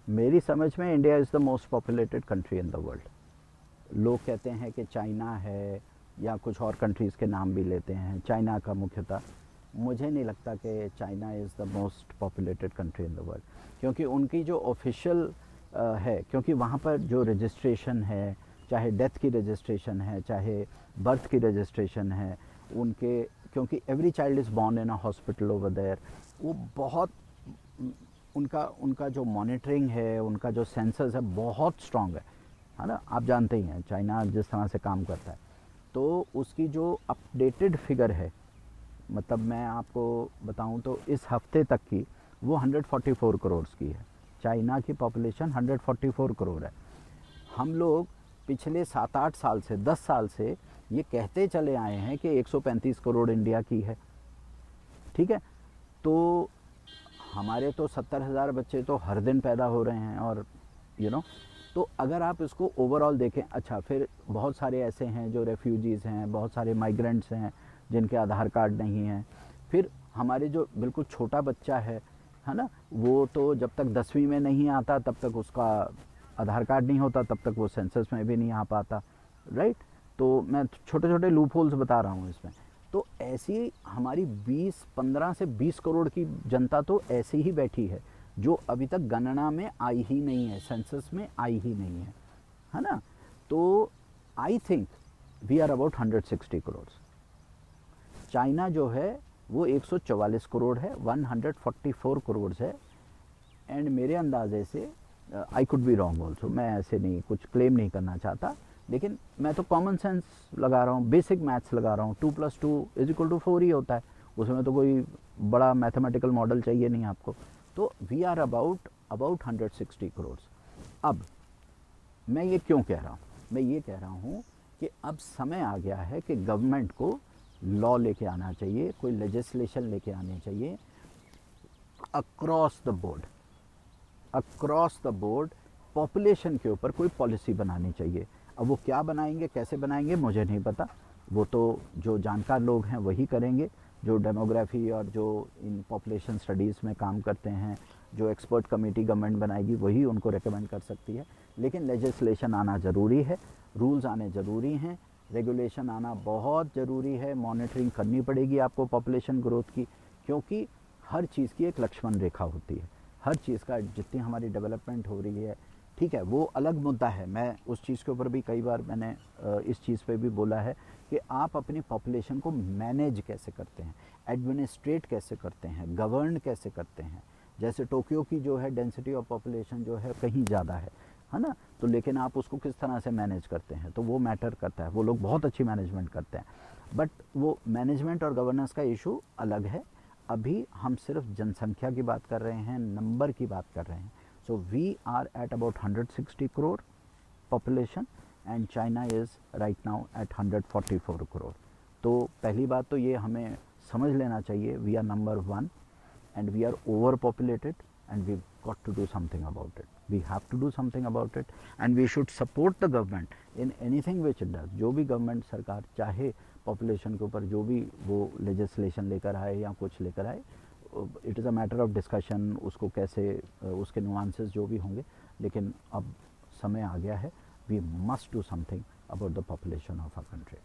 मेरी समझ में India is the most populated country in the world. लोग कहते हैं कि चाइना है या कुछ और कंट्रीज़ के नाम भी लेते हैं, चाइना का मुख्यतः। मुझे नहीं लगता कि China is the most populated country in the world, क्योंकि उनकी जो ऑफिशियल है, क्योंकि वहाँ पर जो रजिस्ट्रेशन है, चाहे डेथ की रजिस्ट्रेशन है, चाहे बर्थ की रजिस्ट्रेशन है उनके, क्योंकि every child is born in a hospital over there, वो बहुत उनका उनका जो मॉनिटरिंग है, उनका जो सेंसस है बहुत स्ट्रांग है ना। आप जानते ही हैं चाइना जिस तरह से काम करता है, तो उसकी जो अपडेटेड फिगर है, मतलब मैं आपको बताऊं तो इस हफ्ते तक की वो 144 करोड़ की है। चाइना की पॉपुलेशन 144 करोड़ है। हम लोग पिछले 7-8 साल से, 10 साल से ये कहते चले आए हैं कि 135 करोड़ इंडिया की है, ठीक है। तो हमारे तो 70,000 बच्चे तो हर दिन पैदा हो रहे हैं, और तो अगर आप इसको ओवरऑल देखें, अच्छा फिर बहुत सारे ऐसे हैं जो रेफ्यूजीज़ हैं, बहुत सारे माइग्रेंट्स हैं जिनके आधार कार्ड नहीं हैं। फिर हमारे जो बिल्कुल छोटा बच्चा है ना, वो तो जब तक 10वीं में नहीं आता तब तक उसका आधार कार्ड नहीं होता, तब तक वो सेंसस में भी नहीं आ पाता, राइट। तो मैं छोटे छोटे लूप होल्स बता रहा हूँ इसमें। तो ऐसी हमारी 15 से 20 करोड़ की जनता तो ऐसे ही बैठी है जो अभी तक गणना में आई ही नहीं है, सेंसस में आई ही नहीं है ना। तो I think we are about 160 crore. China जो है वो 144 करोड़ है, 144 करोड़ है। एंड मेरे अंदाजे से, I could be wrong also, मैं ऐसे नहीं कुछ क्लेम नहीं करना चाहता, लेकिन मैं तो कॉमन सेंस लगा रहा हूँ, बेसिक मैथ्स लगा रहा हूँ। 2+2 = 4 ही होता है, उसमें तो कोई बड़ा मैथमेटिकल मॉडल चाहिए नहीं आपको। तो वी आर अबाउट 160 करोड़। अब मैं ये क्यों कह रहा हूँ? मैं ये कह रहा हूँ कि अब समय आ गया है कि गवर्नमेंट को लॉ लेके आना चाहिए, कोई लेजिस्लेशन लेके आनी चाहिए अक्रॉस द बोर्ड पॉपुलेशन के ऊपर कोई पॉलिसी बनानी चाहिए। अब वो क्या बनाएंगे, कैसे बनाएंगे, मुझे नहीं पता। वो तो जो जानकार लोग हैं वही करेंगे, जो डेमोग्राफी और जो इन पॉपुलेशन स्टडीज़ में काम करते हैं, जो एक्सपर्ट कमेटी गवर्नमेंट बनाएगी वही उनको रेकमेंड कर सकती है। लेकिन लेजिस्लेशन आना ज़रूरी है, रूल्स आने ज़रूरी हैं, रेगुलेशन आना बहुत ज़रूरी है, मॉनिटरिंग करनी पड़ेगी आपको पॉपुलेशन ग्रोथ की, क्योंकि हर चीज़ की एक लक्ष्मण रेखा होती है। हर चीज़ का जितनी हमारी डेवलपमेंट हो रही है, ठीक है, वो अलग मुद्दा है। मैं उस चीज़ के ऊपर भी कई बार मैंने इस चीज़ पे भी बोला है कि आप अपनी पॉपुलेशन को मैनेज कैसे करते हैं, एडमिनिस्ट्रेट कैसे करते हैं, गवर्न कैसे करते हैं। जैसे टोक्यो की जो है डेंसिटी ऑफ पॉपुलेशन जो है कहीं ज़्यादा है ना, तो लेकिन आप उसको किस तरह से मैनेज करते हैं, तो वो मैटर करता है। वो लोग बहुत अच्छी मैनेजमेंट करते हैं, बट वो मैनेजमेंट और गवर्नेंस का इशू अलग है। अभी हम सिर्फ जनसंख्या की बात कर रहे हैं, नंबर की बात कर रहे हैं। So we are at about 160 crore population and China is right now at 144 crore. तो पहली बात तो ये हमें समझ लेना चाहिए, we are number 1 and we are overpopulated, and we've got to do something about it. We have to do something about it, and we should support the government in anything which it does. जो भी government सरकार चाहे population के ऊपर जो भी वो legislation लेकर आए या कुछ लेकर आए, it is a matter of discussion, उसको कैसे, उसके नुआंसेस जो भी होंगे। लेकिन अब समय आ गया है, we must do something about the population of our country.